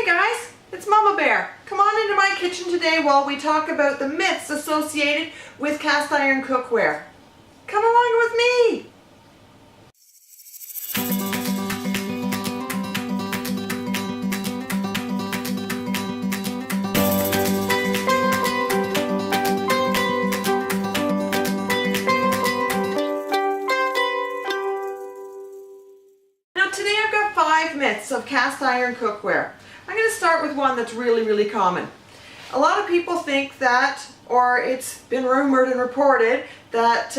Hey guys, it's Mama Bear. Come on into my kitchen today while we talk about the myths associated with cast iron cookware. Come along with me! Now today I've got 5 myths of cast iron cookware. I'm going to start with one that's really common. A lot of people think that, or it's been rumored and reported, that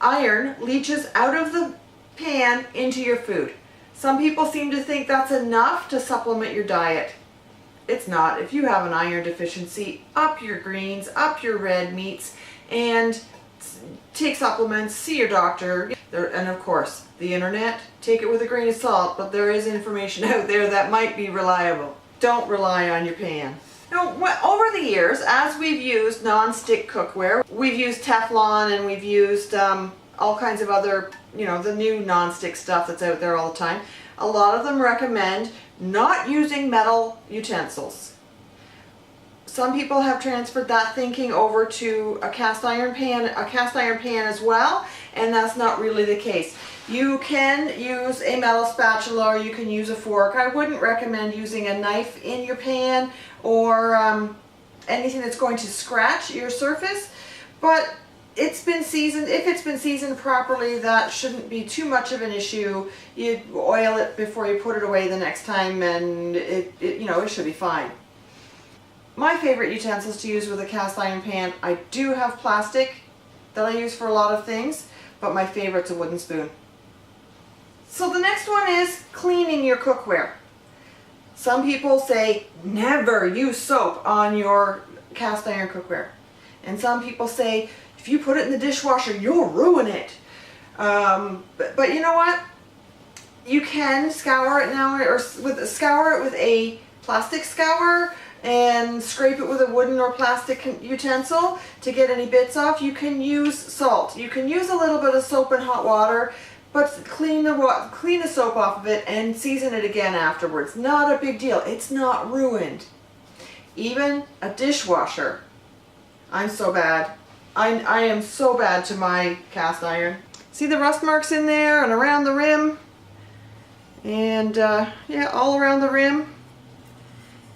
iron leaches out of the pan into your food. Some people seem to think that's enough to supplement your diet. It's not. If you have an iron deficiency, up your greens, up your red meats, and take supplements, see your doctor. And of course, the internet, take it with a grain of salt, but there is information out there that might be reliable. Don't rely on your pan. Now, over the years, as we've used non-stick cookware, we've used Teflon and we've used all kinds of other, the new non-stick stuff that's out there all the time. A lot of them recommend not using metal utensils. Some people have transferred that thinking over to a cast iron pan as well, and that's not really the case. You can use a metal spatula or you can use a fork. I wouldn't recommend using a knife in your pan or anything that's going to scratch your surface, but it's been seasoned. If it's been seasoned properly, that shouldn't be too much of an issue. You oil it before you put it away the next time, and it should be fine. My favorite utensils to use with a cast iron pan, I do have plastic that I use for a lot of things, but my favorite's a wooden spoon. So the next one is cleaning your cookware. Some people say never use soap on your cast iron cookware. And some people say if you put it in the dishwasher, you'll ruin it. But you know what? You can scour it now, or scour it with a plastic scour and scrape it with a wooden or plastic utensil to get any bits off. You can use salt. You can use a little bit of soap and hot water, but clean the soap off of it and season it again afterwards. Not a big deal. It's not ruined. Even a dishwasher. I'm so bad. I am so bad to my cast iron. See the rust marks in there and around the rim? And yeah, all around the rim.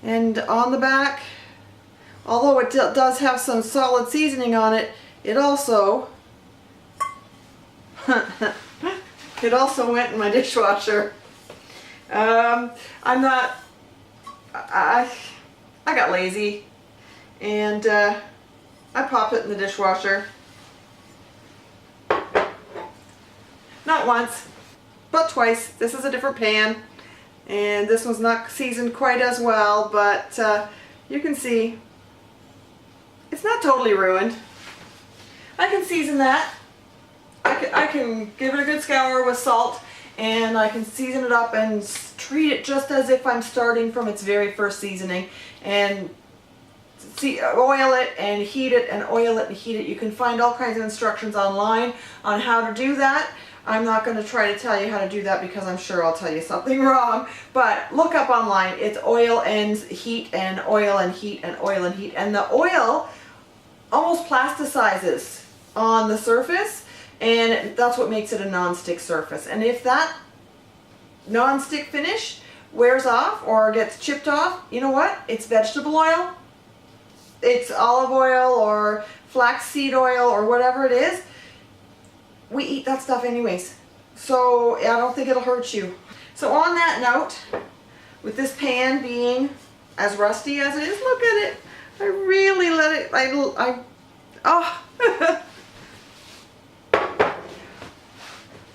And on the back, although it does have some solid seasoning on it, it also it also went in my dishwasher. I got lazy and I popped it in the dishwasher. Not once, but twice. This is a different pan. And this one's not seasoned quite as well, but you can see it's not totally ruined. I can season that. I can give it a good scour with salt, and I can season it up and treat it just as if I'm starting from its very first seasoning, and oil it and heat it and oil it and heat it. You can find all kinds of instructions online on how to do that. I'm not going to try to tell you how to do that because I'm sure I'll tell you something wrong, but look up online. It's oil and heat and oil and heat and oil and heat, and the oil almost plasticizes on the surface, and that's what makes it a non-stick surface. And if that non-stick finish wears off or gets chipped off, you know what? It's vegetable oil, it's olive oil or flaxseed oil or whatever it is. We eat that stuff anyways, so I don't think it'll hurt you. So on that note, with this pan being as rusty as it is, look at it. I really let it, oh.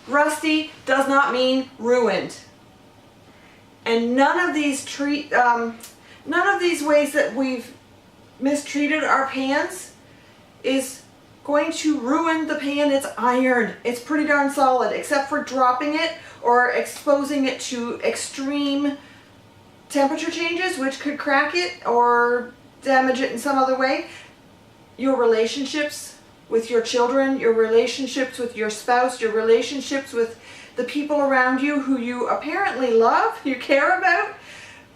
Rusty does not mean ruined. And none of these ways that we've mistreated our pans is going to ruin the pan. It's iron. It's pretty darn solid, except for dropping it or exposing it to extreme temperature changes, which could crack it or damage it in some other way. Your relationships with your children, your relationships with your spouse, your relationships with the people around you who you apparently love, you care about,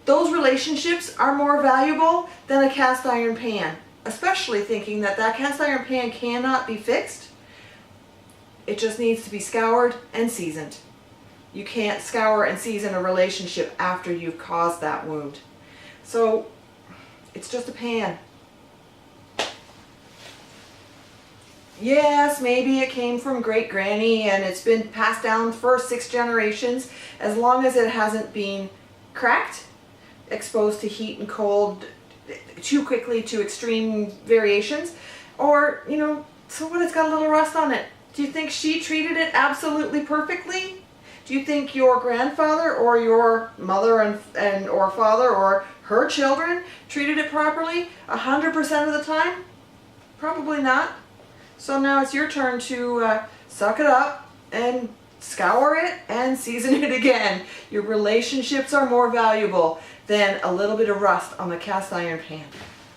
those relationships relationships are more valuable than a cast iron pan, especially thinking that that cast iron pan cannot be fixed. It just needs to be scoured and seasoned. You can't scour and season a relationship after you've caused that wound. So it's just a pan. Yes, maybe it came from great granny and it's been passed down for 6 generations. As long as it hasn't been cracked, exposed to heat and cold too quickly to extreme variations, or, you know, so what, it's got a little rust on it. Do you think she treated it absolutely perfectly? Do you think your grandfather or your mother and or father or her children treated it properly 100% of the time? Probably not. So now it's your turn to suck it up and scour it and season it again. Your relationships are more valuable than a little bit of rust on the cast iron pan.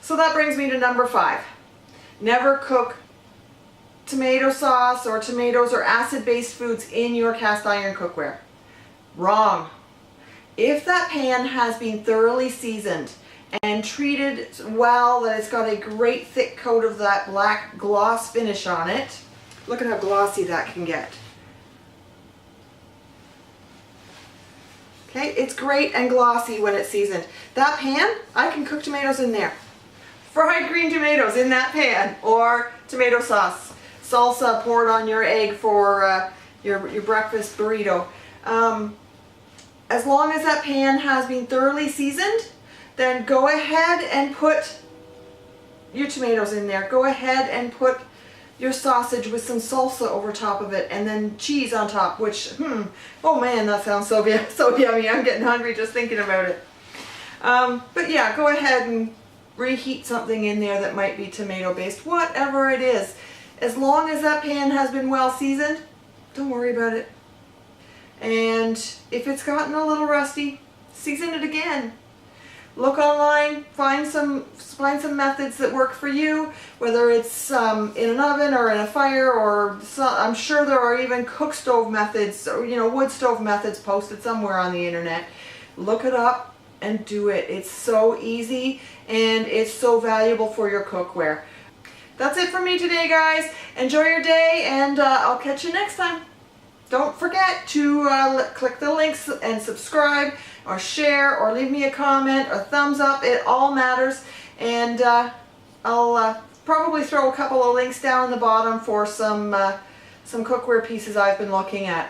So that brings me to number 5. Never cook tomato sauce or tomatoes or acid-based foods in your cast iron cookware. Wrong. If that pan has been thoroughly seasoned and treated well, that it's got a great thick coat of that black gloss finish on it, look at how glossy that can get. Okay, it's great and glossy when it's seasoned. That pan, I can cook tomatoes in there. Fried green tomatoes in that pan, or tomato sauce. Salsa poured on your egg for your breakfast burrito. As long as that pan has been thoroughly seasoned, then go ahead and put your tomatoes in there. Go ahead and put your sausage with some salsa over top of it, and then cheese on top, which, oh man, that sounds so yummy. I'm getting hungry just thinking about it. But yeah, go ahead and reheat something in there that might be tomato based, whatever it is. As long as that pan has been well seasoned, don't worry about it. And if it's gotten a little rusty, season it again. Look online, find some methods that work for you, whether it's in an oven or in a fire, or I'm sure there are even cook stove methods, or, you know, wood stove methods posted somewhere on the internet. Look it up and do it. It's so easy and it's so valuable for your cookware. That's it for me today, guys. Enjoy your day, and I'll catch you next time. Don't forget to click the links and subscribe or share or leave me a comment or thumbs up. It all matters. And I'll probably throw a couple of links down in the bottom for some cookware pieces I've been looking at.